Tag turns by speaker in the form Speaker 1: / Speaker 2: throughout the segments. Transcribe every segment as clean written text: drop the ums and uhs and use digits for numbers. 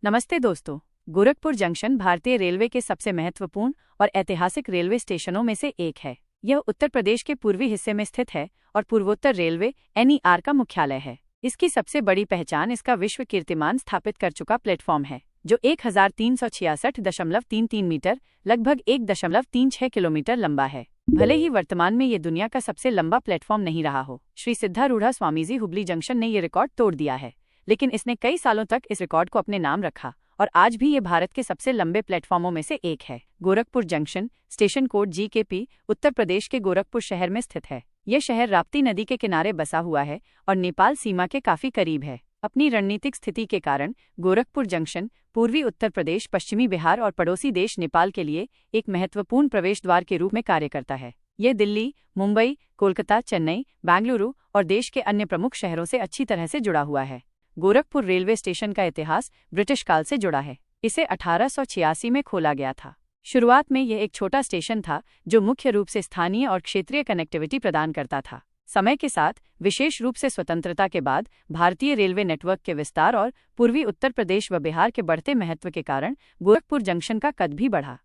Speaker 1: नमस्ते दोस्तों। गोरखपुर जंक्शन भारतीय रेलवे के सबसे महत्वपूर्ण और ऐतिहासिक रेलवे स्टेशनों में से एक है। यह उत्तर प्रदेश के पूर्वी हिस्से में स्थित है और पूर्वोत्तर रेलवे (NER) का मुख्यालय है। इसकी सबसे बड़ी पहचान इसका विश्व कीर्तिमान स्थापित कर चुका प्लेटफॉर्म है, जो 1366.33 मीटर लगभग 1.36 किलोमीटर लंबा है। भले ही वर्तमान में ये दुनिया का सबसे लंबा प्लेटफॉर्म नहीं रहा हो, श्री सिद्धारूढ़ा स्वामीजी हुबली जंक्शन ने ये रिकॉर्ड तोड़ दिया है, लेकिन इसने कई सालों तक इस रिकॉर्ड को अपने नाम रखा और आज भी ये भारत के सबसे लंबे प्लेटफॉर्मों में से एक है। Gorakhpur junction station code GKP Uttar Pradesh के गोरखपुर शहर में स्थित है। यह शहर राप्ती नदी के किनारे बसा हुआ है और नेपाल सीमा के काफी करीब है। अपनी रणनीतिक स्थिति के कारण गोरखपुर जंक्शन पूर्वी उत्तर प्रदेश, पश्चिमी बिहार और पड़ोसी देश नेपाल के लिए एक महत्वपूर्ण प्रवेश द्वार के रूप में कार्य करता है। यह दिल्ली, मुंबई, कोलकाता, चेन्नई, बेंगलुरु और देश के अन्य प्रमुख शहरों से अच्छी तरह से जुड़ा हुआ है। गोरखपुर रेलवे स्टेशन का इतिहास ब्रिटिश काल से जुड़ा है। इसे 1886 में खोला गया था। शुरुआत में यह एक छोटा स्टेशन था जो मुख्य रूप से स्थानीय और क्षेत्रीय कनेक्टिविटी प्रदान करता था। समय के साथ, विशेष रूप से स्वतंत्रता के बाद, भारतीय रेलवे नेटवर्क के विस्तार और पूर्वी उत्तर प्रदेश व बिहार के बढ़ते महत्व के कारण गोरखपुर जंक्शन का कद भी बढ़ा।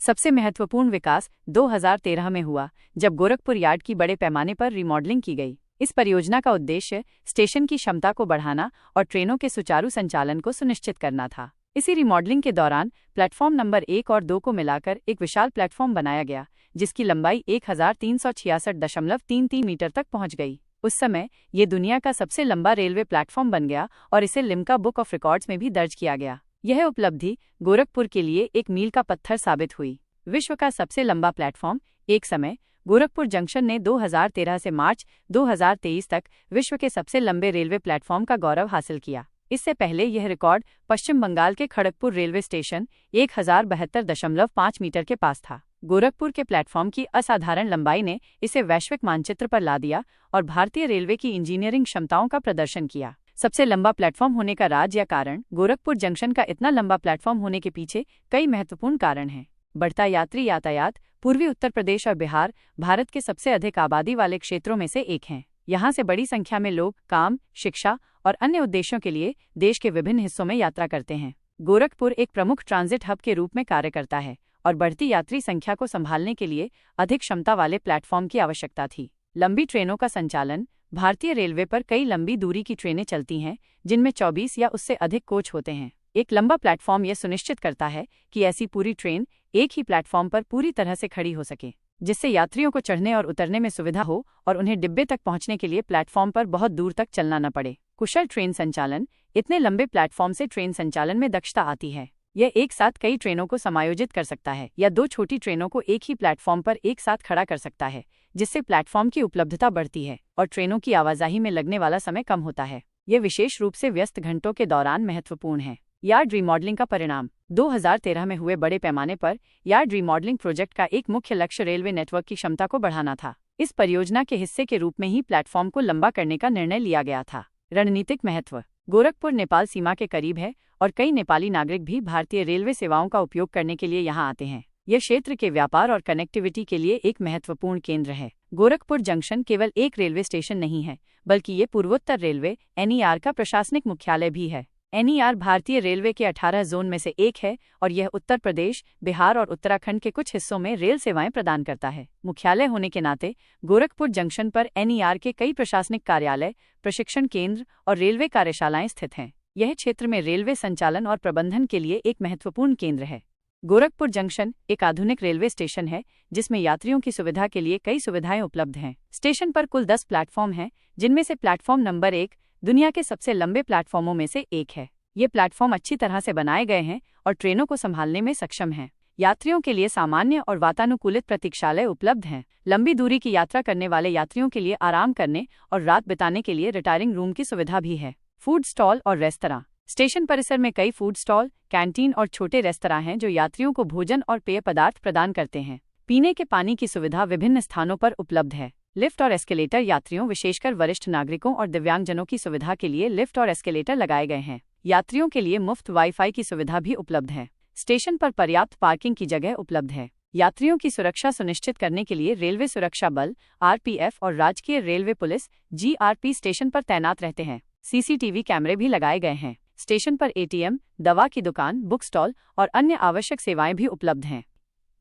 Speaker 1: सबसे महत्वपूर्ण विकास 2013 में हुआ, जब गोरखपुर यार्ड की बड़े पैमाने पर रिमॉडलिंग की गई। इस परियोजना का उद्देश्य स्टेशन की क्षमता को बढ़ाना और ट्रेनों के सुचारू संचालन को सुनिश्चित करना था। इसी रिमॉडलिंग के दौरान प्लेटफॉर्म नंबर 1 और 2 को मिलाकर एक विशाल प्लेटफॉर्म बनाया गया, जिसकी लंबाई 1366.33 मीटर तक पहुंच गई। उस समय ये दुनिया का सबसे लंबा रेलवे प्लेटफॉर्म बन गया और इसे लिम्का बुक ऑफ रिकॉर्ड्स में भी दर्ज किया गया। यह उपलब्धि गोरखपुर के लिए एक मील का पत्थर साबित हुई। विश्व का सबसे लंबा प्लेटफॉर्म एक समय गोरखपुर जंक्शन ने 2013 से मार्च 2023 तक विश्व के सबसे लंबे रेलवे प्लेटफॉर्म का गौरव हासिल किया। इससे पहले यह रिकॉर्ड पश्चिम बंगाल के खड़गपुर रेलवे स्टेशन 1072.5 मीटर के पास था। गोरखपुर के प्लेटफॉर्म की असाधारण लंबाई ने इसे वैश्विक मानचित्र पर ला दिया और भारतीय रेलवे की इंजीनियरिंग क्षमताओं का प्रदर्शन किया। सबसे लंबा प्लेटफॉर्म होने का राज या कारण। गोरखपुर जंक्शन का इतना लंबा प्लेटफॉर्म होने के पीछे कई महत्वपूर्ण कारण हैं। बढ़ता यात्री यातायात। पूर्वी उत्तर प्रदेश और बिहार भारत के सबसे अधिक आबादी वाले क्षेत्रों में से एक हैं। यहाँ से बड़ी संख्या में लोग काम, शिक्षा और अन्य उद्देश्यों के लिए देश के विभिन्न हिस्सों में यात्रा करते हैं। गोरखपुर एक प्रमुख ट्रांजिट हब के रूप में कार्य करता है और बढ़ती यात्री संख्या को संभालने के लिए अधिक क्षमता वाले प्लेटफॉर्म की आवश्यकता थी। लंबी ट्रेनों का संचालन। भारतीय रेलवे पर कई लंबी दूरी की ट्रेनें चलती हैं, जिनमें 24 या उससे अधिक कोच होते हैं। एक लंबा प्लेटफॉर्म यह सुनिश्चित करता है कि ऐसी पूरी ट्रेन एक ही प्लेटफॉर्म पर पूरी तरह से खड़ी हो सके, जिससे यात्रियों को चढ़ने और उतरने में सुविधा हो और उन्हें डिब्बे तक पहुंचने के लिए प्लेटफॉर्म पर बहुत दूर तक चलना न पड़े। कुशल ट्रेन संचालन। इतने लंबे प्लेटफॉर्म से ट्रेन संचालन में दक्षता आती है। यह एक साथ कई ट्रेनों को समायोजित कर सकता है या दो छोटी ट्रेनों को एक ही प्लेटफॉर्म पर एक साथ खड़ा कर सकता है, जिससे प्लेटफॉर्म की उपलब्धता बढ़ती है और ट्रेनों की आवाजाही में लगने वाला समय कम होता है। यह विशेष रूप से व्यस्त घंटों के दौरान महत्वपूर्ण है। यार्ड रिमॉडलिंग का परिणाम। 2013 में हुए बड़े पैमाने पर यार्ड रिमॉडलिंग प्रोजेक्ट का एक मुख्य लक्ष्य रेलवे नेटवर्क की क्षमता को बढ़ाना था। इस परियोजना के हिस्से के रूप में ही प्लेटफॉर्म को लंबा करने का निर्णय लिया गया था। रणनीतिक महत्व। गोरखपुर नेपाल सीमा के करीब है और कई नेपाली नागरिक भी भारतीय रेलवे सेवाओं का उपयोग करने के लिए यहाँ आते हैं। यह क्षेत्र के व्यापार और कनेक्टिविटी के लिए एक महत्वपूर्ण केंद्र है। गोरखपुर जंक्शन केवल एक रेलवे स्टेशन नहीं है, बल्कि ये पूर्वोत्तर रेलवे (NER) का प्रशासनिक मुख्यालय भी है। NER भारतीय रेलवे के 18 जोन में से एक है और यह उत्तर प्रदेश, बिहार और उत्तराखंड के कुछ हिस्सों में रेल सेवाएं प्रदान करता है। मुख्यालय होने के नाते गोरखपुर जंक्शन पर NER के कई प्रशासनिक कार्यालय, प्रशिक्षण केंद्र और रेलवे कार्यशालाएं स्थित हैं। यह क्षेत्र में रेलवे संचालन और प्रबंधन के लिए एक महत्वपूर्ण केंद्र है। गोरखपुर जंक्शन एक आधुनिक रेलवे स्टेशन है, जिसमें यात्रियों की सुविधा के लिए कई सुविधाएं उपलब्ध हैं। स्टेशन पर कुल 10 प्लेटफॉर्म हैं, जिनमें से प्लेटफॉर्म नंबर 1 दुनिया के सबसे लंबे प्लेटफॉर्मों में से एक है। ये प्लेटफॉर्म अच्छी तरह से बनाए गए हैं और ट्रेनों को संभालने में सक्षम हैं। यात्रियों के लिए सामान्य और वातानुकूलित प्रतीक्षालय उपलब्ध हैं। लंबी दूरी की यात्रा करने वाले यात्रियों के लिए आराम करने और रात बिताने के लिए रिटायरिंग रूम की सुविधा भी है। फूड स्टॉल और रेस्तरां। स्टेशन परिसर में कई फूड स्टॉल, कैंटीन और छोटे रेस्तरां हैं जो यात्रियों को भोजन और पेय पदार्थ प्रदान करते हैं। पीने के पानी की सुविधा विभिन्न स्थानों पर उपलब्ध है। लिफ्ट और एस्केलेटर। यात्रियों, विशेषकर वरिष्ठ नागरिकों और दिव्यांगजनों की सुविधा के लिए लिफ्ट और एस्केलेटर लगाए गए हैं। यात्रियों के लिए मुफ्त वाईफाई की सुविधा भी उपलब्ध है। स्टेशन पर पर्याप्त पार्किंग की जगह उपलब्ध है। यात्रियों की सुरक्षा सुनिश्चित करने के लिए रेलवे सुरक्षा बल (RPF) और राजकीय रेलवे पुलिस (GRP) स्टेशन पर तैनात रहते हैं। CCTV कैमरे भी लगाए गए हैं। स्टेशन पर एटीएम, दवा की दुकान, बुक स्टॉल और अन्य आवश्यक सेवाएं भी उपलब्ध हैं।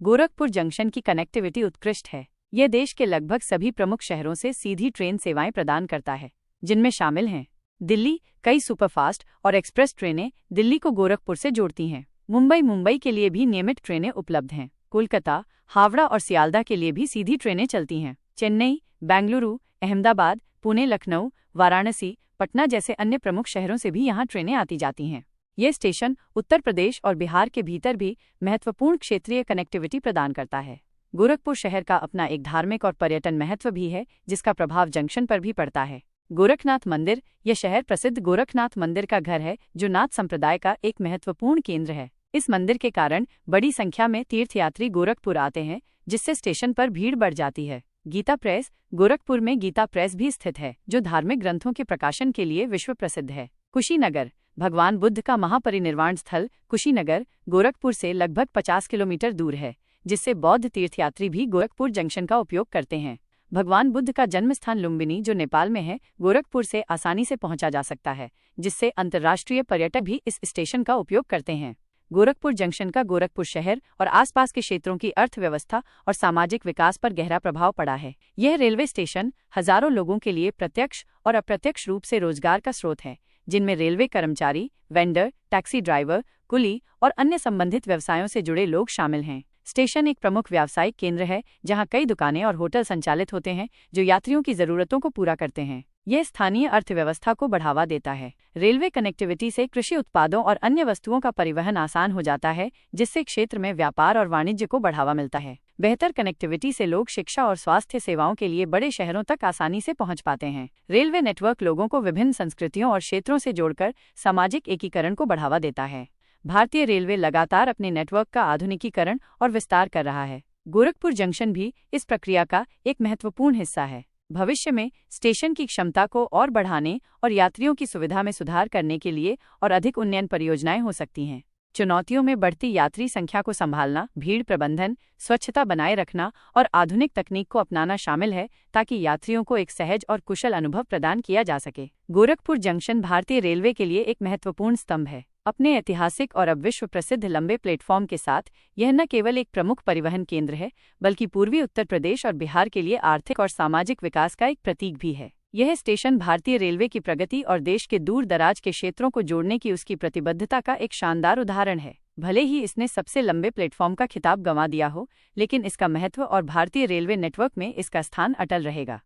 Speaker 1: गोरखपुर जंक्शन की कनेक्टिविटी उत्कृष्ट है। यह देश के लगभग सभी प्रमुख शहरों से सीधी ट्रेन सेवाएं प्रदान करता है, जिनमें शामिल हैं दिल्ली। कई सुपरफास्ट और एक्सप्रेस ट्रेनें दिल्ली को गोरखपुर से जोड़ती हैं। मुंबई के लिए भी नियमित ट्रेनें उपलब्ध हैं। कोलकाता, हावड़ा और सियालदह के लिए भी सीधी ट्रेनें चलती हैं। चेन्नई, बेंगलुरु, अहमदाबाद, पुणे, लखनऊ, वाराणसी, पटना जैसे अन्य प्रमुख शहरों से भी यहाँ ट्रेनें आती जाती हैं। ये स्टेशन उत्तर प्रदेश और बिहार के भीतर भी महत्वपूर्ण क्षेत्रीय कनेक्टिविटी प्रदान करता है। गोरखपुर शहर का अपना एक धार्मिक और पर्यटन महत्व भी है, जिसका प्रभाव जंक्शन पर भी पड़ता है। गोरखनाथ मंदिर। यह शहर प्रसिद्ध गोरखनाथ मंदिर का घर है, जो नाथ संप्रदाय का एक महत्वपूर्ण केंद्र है। इस मंदिर के कारण बड़ी संख्या में तीर्थयात्री गोरखपुर आते हैं, जिससे स्टेशन पर भीड़ बढ़ जाती है। गीता प्रेस। गोरखपुर में गीता प्रेस भी स्थित है, जो धार्मिक ग्रंथों के प्रकाशन के लिए विश्व प्रसिद्ध है। कुशीनगर। भगवान बुद्ध का महापरिनिर्वाण स्थल कुशीनगर गोरखपुर से लगभग 50 किलोमीटर दूर है, जिससे बौद्ध तीर्थयात्री भी गोरखपुर जंक्शन का उपयोग करते हैं। भगवान बुद्ध का जन्मस्थान लुम्बिनी, जो नेपाल में है, गोरखपुर से आसानी से पहुंचा जा सकता है, जिससे अंतर्राष्ट्रीय पर्यटक भी इस स्टेशन का उपयोग करते हैं। गोरखपुर जंक्शन का गोरखपुर शहर और आसपास के क्षेत्रों की अर्थव्यवस्था और सामाजिक विकास पर गहरा प्रभाव पड़ा है। यह रेलवे स्टेशन हजारों लोगों के लिए प्रत्यक्ष और अप्रत्यक्ष रूप से रोजगार का स्रोत है, जिनमें रेलवे कर्मचारी, वेंडर, टैक्सी ड्राइवर, कुली और अन्य संबंधित व्यवसायों से जुड़े लोग शामिल हैं। स्टेशन एक प्रमुख व्यावसायिक केंद्र है, जहां कई दुकानें और होटल संचालित होते हैं, जो यात्रियों की जरूरतों को पूरा करते हैं। यह स्थानीय अर्थव्यवस्था को बढ़ावा देता है। रेलवे कनेक्टिविटी से कृषि उत्पादों और अन्य वस्तुओं का परिवहन आसान हो जाता है, जिससे क्षेत्र में व्यापार और वाणिज्य को बढ़ावा मिलता है। बेहतर कनेक्टिविटी से लोग शिक्षा और स्वास्थ्य सेवाओं के लिए बड़े शहरों तक आसानी से पहुंच पाते हैं। रेलवे नेटवर्क लोगों को विभिन्न संस्कृतियों और क्षेत्रों से जोड़कर सामाजिक एकीकरण को बढ़ावा देता है। भारतीय रेलवे लगातार अपने नेटवर्क का आधुनिकीकरण और विस्तार कर रहा है। गोरखपुर जंक्शन भी इस प्रक्रिया का एक महत्वपूर्ण हिस्सा है। भविष्य में स्टेशन की क्षमता को और बढ़ाने और यात्रियों की सुविधा में सुधार करने के लिए और अधिक उन्नयन परियोजनाएं हो सकती हैं। चुनौतियों में बढ़ती यात्री संख्या को संभालना, भीड़ प्रबंधन, स्वच्छता बनाए रखना और आधुनिक तकनीक को अपनाना शामिल है, ताकि यात्रियों को एक सहज और कुशल अनुभव प्रदान किया जा सके। गोरखपुर जंक्शन भारतीय रेलवे के लिए एक महत्वपूर्ण स्तंभ है। अपने ऐतिहासिक और अब विश्व प्रसिद्ध लंबे प्लेटफॉर्म के साथ यह न केवल एक प्रमुख परिवहन केंद्र है, बल्कि पूर्वी उत्तर प्रदेश और बिहार के लिए आर्थिक और सामाजिक विकास का एक प्रतीक भी है। यह स्टेशन भारतीय रेलवे की प्रगति और देश के दूर दराज के क्षेत्रों को जोड़ने की उसकी प्रतिबद्धता का एक शानदार उदाहरण है। भले ही इसने सबसे लंबे प्लेटफॉर्म का खिताब गंवा दिया हो, लेकिन इसका महत्व और भारतीय रेलवे नेटवर्क में इसका स्थान अटल रहेगा।